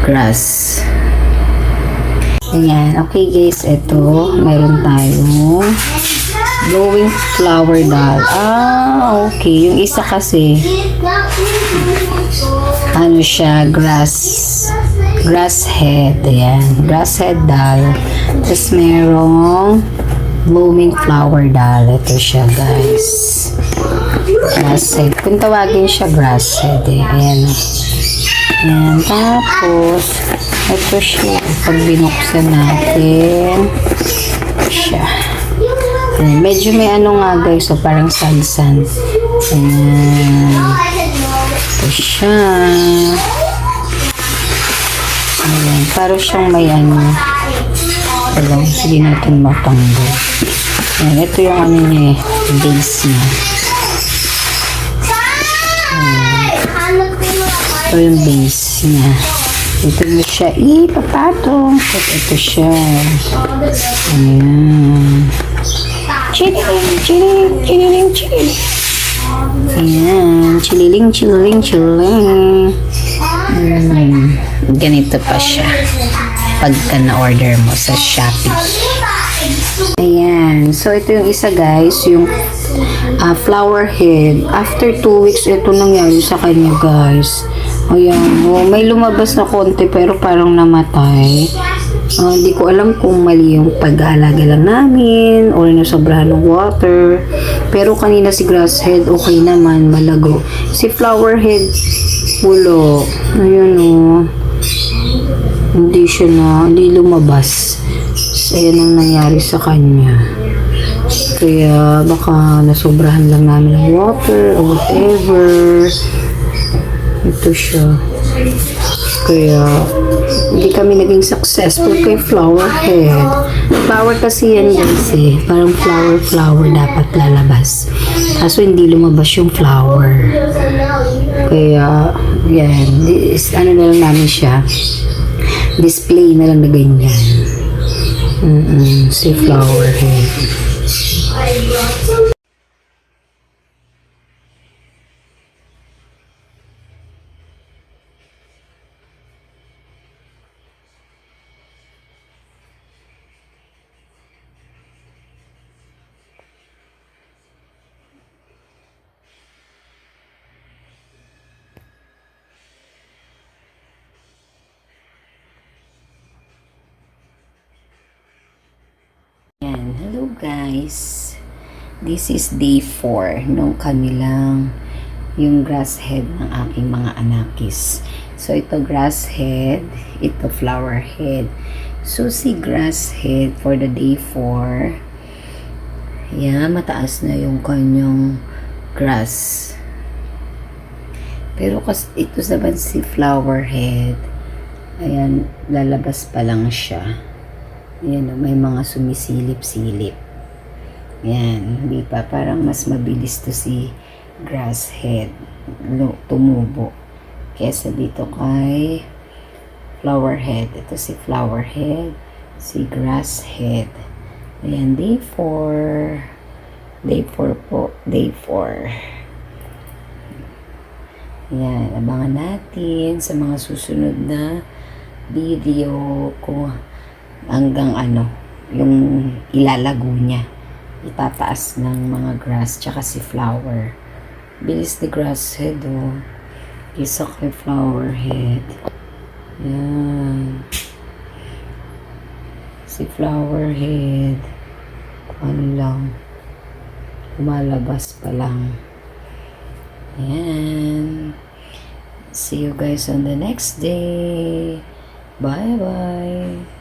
grass. Ayan. Okay guys, ito. Meron tayong glowing flower doll. Okay. Yung isa kasi, ano siya, grass head. Ayan. Grass head doll. Tapos merong blooming flower doll. Ito siya guys. Grass head. Kung tawagin siya grass head eh. Ayan. Ayan. Tapos, ito siya. Pag binuksan natin, ito siya. Ayan. Medyo may ano nga guys. So, parang salsan. Ayan. Ito siya. Ayan. Parang siyang may ano. Alam, sige natin matanggal. Ayan. Ito yung ano niya eh. Base niya. Ito yung base niya. Ito mo siya ipapatong. Ito siya. Ayan. Chililing, chililing, chililing, chililing. Ayan. Chililing, chililing, chililing. Ganito pa siya. Pagka na-order mo sa Shopee. Ayan. So, ito yung isa guys. Yung flower head. After 2 weeks, ito nangyari sa kanya guys. Ayan. Oh, may lumabas na konti pero parang namatay. Hindi ko alam kung mali yung pag-aalaga lang namin or nasobrahan ng water. Pero kanina si grass head, okay naman, malago. Si flower head, ulo. Ayan o. Hindi lumabas. Ayan ang nangyari sa kanya. Kaya baka nasobrahan lang namin ng water or whatever. Ito siya. Kaya hindi kami naging successful kay flower head. Flower kasi yan guys eh. Parang flower dapat lalabas. Kaso hindi lumabas yung flower. Kaya yan. Ano na lang namin siya. Display na lang na ganyan. Si flower head. Yan. Hello guys. This is day 4 nung kanilang yung grass head ng aking mga anakis. So ito grass head, ito flower head. So si grass head for the day 4, yan, mataas na yung kanyang grass. Pero kasi ito naman si flower head, ayan, lalabas pa lang siya. Ayan, may mga sumisilip-silip. Ayan, hindi pa. Parang mas mabilis to si grass head tumubo kesa dito kay flower head. Ito si flower head, si grass head. Ayan, day 4. Day 4 po. Day 4. Ayan, abangan natin sa mga susunod na video ko. Hanggang ano, yung ilalago niya. Itataas ng mga grass, tsaka si flower. Bilis ni grass head, oh. Isa kay flower head. Yan. Si flower head. Ano lang. Lumalabas pa lang. Yan. See you guys on the next day. Bye-bye.